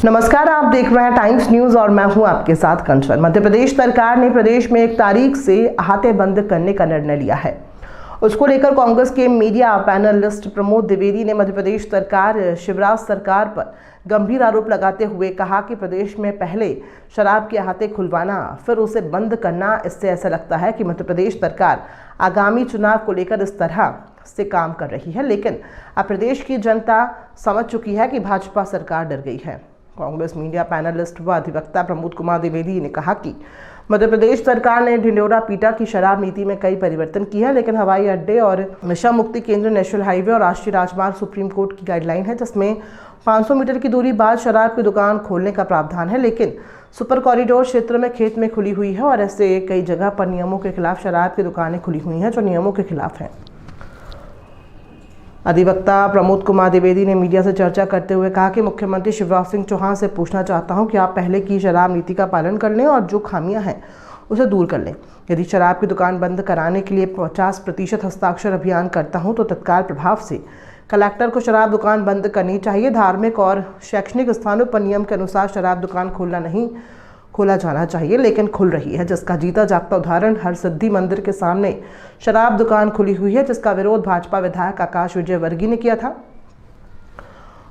नमस्कार, आप देख रहे हैं टाइम्स न्यूज और मैं हूं आपके साथ कंचन। मध्य प्रदेश सरकार ने प्रदेश में 1 तारीख से अहाते बंद करने का निर्णय लिया है। उसको लेकर कांग्रेस के मीडिया पैनलिस्ट प्रमोद द्विवेदी ने मध्य प्रदेश सरकार शिवराज सरकार पर गंभीर आरोप लगाते हुए कहा कि प्रदेश में पहले शराब के अहाते खुलवाना फिर उसे बंद करना, इससे ऐसा लगता है कि मध्य प्रदेश सरकार आगामी चुनाव को लेकर इस तरह से काम कर रही है। लेकिन अब प्रदेश की जनता समझ चुकी है कि भाजपा सरकार डर गई है। कांग्रेस मीडिया पैनलिस्ट व अधिवक्ता प्रमोद कुमार द्विवेदी ने कहा कि मध्य प्रदेश सरकार ने ढिंढोरा पीटा की शराब नीति में कई परिवर्तन किए हैं, लेकिन हवाई अड्डे और नशा मुक्ति केंद्र, नेशनल हाईवे और राष्ट्रीय राजमार्ग सुप्रीम कोर्ट की गाइडलाइन है, जिसमें 500 मीटर की दूरी बाद शराब की दुकान खोलने का प्रावधान है। लेकिन सुपर कॉरिडोर क्षेत्र में खेत में खुली हुई है और ऐसे कई जगह पर नियमों के खिलाफ शराब की दुकानें खुली हुई हैं जो नियमों के खिलाफ हैं। अधिवक्ता प्रमोद कुमार द्विवेदी ने मीडिया से चर्चा करते हुए कहा कि मुख्यमंत्री शिवराज सिंह चौहान से पूछना चाहता हूं कि आप पहले की शराब नीति का पालन कर लें और जो खामियां हैं उसे दूर कर लें। यदि शराब की दुकान बंद कराने के लिए 50% हस्ताक्षर अभियान करता हूं तो तत्काल प्रभाव से कलेक्टर को शराब दुकान बंद करनी चाहिए। धार्मिक और शैक्षणिक स्थानों पर नियम के अनुसार शराब दुकान खोला जाना चाहिए, लेकिन खुल रही है, जिसका जीता जागता उदाहरण हरसिद्धि मंदिर के सामने शराब दुकान खुली हुई है, जिसका विरोध भाजपा विधायक आकाश विजयवर्गीय ने किया था।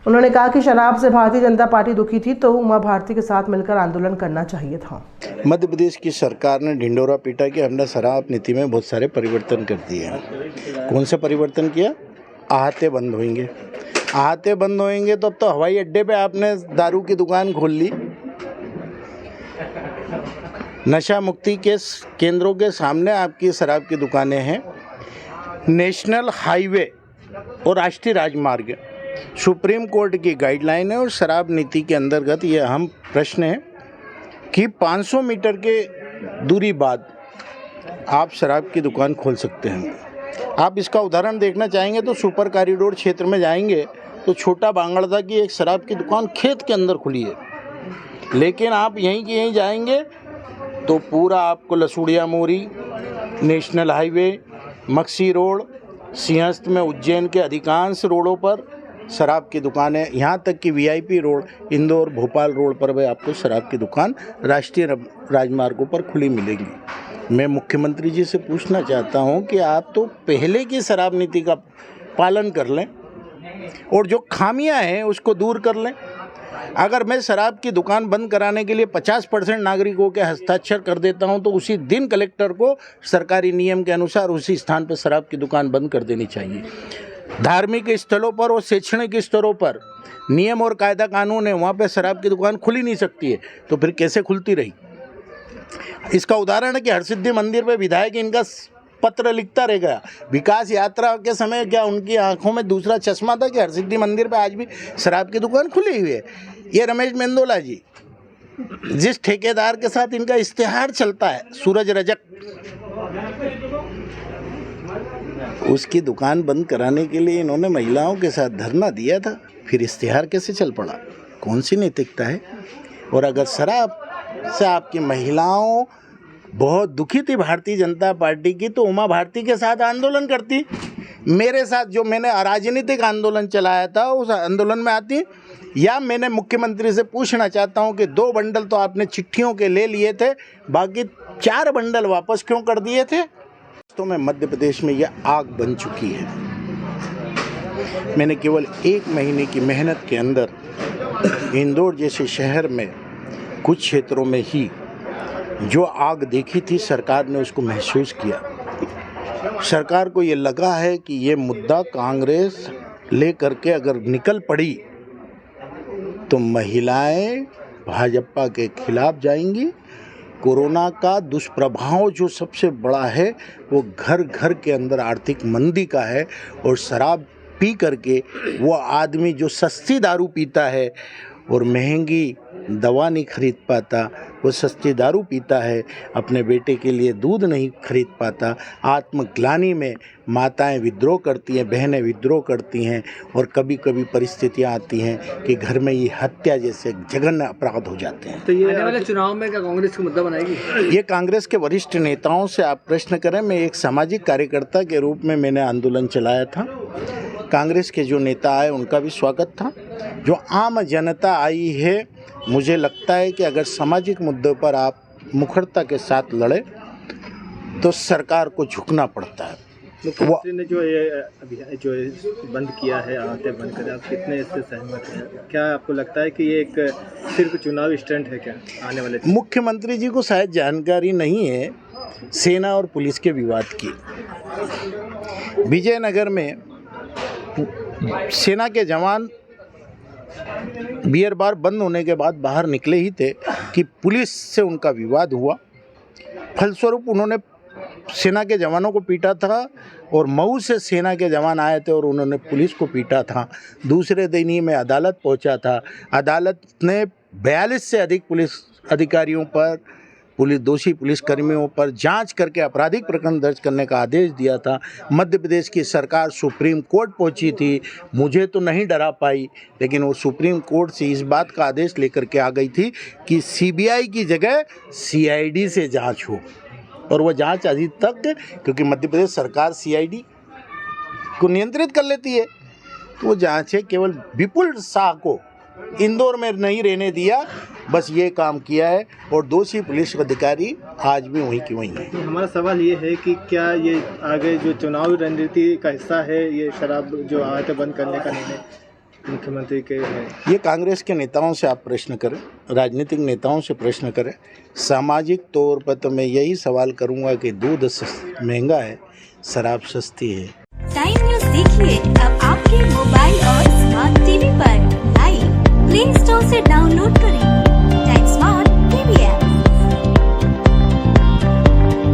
उन्होंने कहा कि शराब से भारतीय जनता पार्टी दुखी थी तो उमा भारती के साथ मिलकर आंदोलन करना चाहिए था। मध्य प्रदेश की सरकार ने ढिंढोरा पीटा कि हमने शराब नीति में बहुत सारे परिवर्तन कर दिए हैं। कौन से परिवर्तन किया? आहते बंद होंगे। आहते बंद होंगे तो अब तो हवाई अड्डे पे आपने दारू की दुकान खोल ली, नशा मुक्ति के केंद्रों के सामने आपकी शराब की दुकानें हैं, नेशनल हाईवे और राष्ट्रीय राजमार्ग सुप्रीम कोर्ट की गाइडलाइन है और शराब नीति के अंतर्गत ये अहम प्रश्न है कि 500 मीटर के दूरी बाद आप शराब की दुकान खोल सकते हैं। आप इसका उदाहरण देखना चाहेंगे तो सुपर कॉरिडोर क्षेत्र में जाएंगे तो छोटा बांगड़दा की एक शराब की दुकान खेत के अंदर खुली है, लेकिन आप यहीं की यहीं जाएंगे तो पूरा आपको Lasudia Mori, national highway, Maksi road, Simhastha में उज्जैन के अधिकांश रोडों पर शराब की दुकानें, यहाँ तक कि VIP road, Indore Bhopal road पर भी आपको शराब की दुकान राष्ट्रीय राजमार्गों पर खुली मिलेगी। मैं मुख्यमंत्री जी से पूछना चाहता हूँ कि आप तो पहले की शराब नीति का पालन कर लें और जो खामियां हैं उसको दूर कर लें। अगर मैं शराब की दुकान बंद कराने के लिए 50% नागरिकों के हस्ताक्षर कर देता हूं तो उसी दिन कलेक्टर को सरकारी नियम के अनुसार उसी स्थान पर शराब की दुकान बंद कर देनी चाहिए। धार्मिक स्थलों पर और शैक्षणिक स्तरों पर नियम और कायदा कानून है, वहाँ पे शराब की दुकान खुल ही नहीं सकती है, तो फिर कैसे खुलती रही? इसका उदाहरण है कि हरसिद्धि मंदिर पे विधायक इनका पत्र लिखता रह गया। विकास यात्रा के समय क्या उनकी आंखों में दूसरा चश्मा था कि हरसिद्धि मंदिर पे आज भी शराब की दुकान खुली हुई है? ये रमेश मेंदोला जी, जिस ठेकेदार के साथ इनका इश्तेहार चलता है, सूरज रजक, उसकी दुकान बंद कराने के लिए इन्होंने महिलाओं के साथ धरना दिया था, फिर इश्तेहार कैसे चल पड़ा? कौन सी नैतिकता है? और अगर शराब से आपकी महिलाओं बहुत दुखी थी भारतीय जनता पार्टी की, तो उमा भारती के साथ आंदोलन करती, मेरे साथ जो मैंने अराजनीतिक आंदोलन चलाया था उस आंदोलन में आती। या मैंने मुख्यमंत्री से पूछना चाहता हूं कि 2 बंडल तो आपने चिट्ठियों के ले लिए थे, बाकी 4 बंडल वापस क्यों कर दिए थे? तो मैं मध्य प्रदेश में यह आग बन चुकी है। मैंने केवल 1 महीने की मेहनत के अंदर इंदौर जैसे शहर में कुछ क्षेत्रों में ही जो आग देखी थी, सरकार ने उसको महसूस किया। सरकार को ये लगा है कि ये मुद्दा कांग्रेस ले करके अगर निकल पड़ी तो महिलाएं भाजपा के खिलाफ जाएंगी। कोरोना का दुष्प्रभाव जो सबसे बड़ा है वो घर घर के अंदर आर्थिक मंदी का है, और शराब पी करके वो आदमी जो सस्ती दारू पीता है और महंगी दवा नहीं खरीद पाता, वो सस्ती दारू पीता है, अपने बेटे के लिए दूध नहीं खरीद पाता, आत्मग्लानि में माताएं विद्रोह करती हैं, बहनें विद्रोह करती हैं, और कभी कभी परिस्थितियां आती हैं कि घर में ये हत्या जैसे जघन्य अपराध हो जाते हैं। तो ये आने वाले चुनाव में क्या कांग्रेस का मुद्दा बनाएगी? ये कांग्रेस के वरिष्ठ नेताओं से आप प्रश्न करें। मैं एक सामाजिक कार्यकर्ता के रूप में मैंने आंदोलन चलाया था। कांग्रेस के जो नेता आए उनका भी स्वागत था। जो आम जनता आई है मुझे लगता है कि अगर सामाजिक मुद्दों पर आप मुखरता के साथ लड़े तो सरकार को झुकना पड़ता है। मुख्यमंत्री ने जो ये अभियान जो बंद किया है, आते बंद करें, आप कितने इससे सहमत हैं? क्या आपको लगता है कि ये एक सिर्फ चुनावी स्टंट है क्या आने वाले? मुख्यमंत्री जी को शायद जानकारी नहीं है सेना और पुलिस के विवाद की। विजयनगर में सेना के जवान बियर बार बंद होने के बाद बाहर निकले ही थे कि पुलिस से उनका विवाद हुआ। फलस्वरूप उन्होंने सेना के जवानों को पीटा था और मऊ से सेना के जवान आए थे और उन्होंने पुलिस को पीटा था। दूसरे दिन ही मैं अदालत पहुंचा था। अदालत ने 42 से अधिक पुलिस अधिकारियों पर, दोषी पुलिसकर्मियों पर जांच करके आपराधिक प्रकरण दर्ज करने का आदेश दिया था। मध्य प्रदेश की सरकार सुप्रीम कोर्ट पहुंची थी, मुझे तो नहीं डरा पाई, लेकिन वो सुप्रीम कोर्ट से इस बात का आदेश लेकर के आ गई थी कि सीबीआई की जगह सीआईडी से जांच हो। और वो जांच अभी तक, क्योंकि मध्य प्रदेश सरकार सीआईडी को नियंत्रित कर लेती है, तो वो जांच है। केवल विपुल शाह को इंदौर में नहीं रहने दिया, बस ये काम किया है और दोषी पुलिस अधिकारी आज भी वहीं की वहीं है। हमारा सवाल ये है कि क्या ये आगे जो चुनावी रणनीति का हिस्सा है, ये शराब जो आते बंद करने का निर्णय मुख्यमंत्री के है? ये कांग्रेस के नेताओं से आप प्रश्न करें, राजनीतिक नेताओं से प्रश्न करें। सामाजिक तौर पर तो मैं यही सवाल करूंगा कि दूध महंगा है, शराब सस्ती है। टाइम न्यूज़ देखिए अब आपके मोबाइल और स्मार्ट टीवी पर। लाइव प्ले स्टोर से डाउनलोड करें टाइम स्मार्ट टीवी ऐप।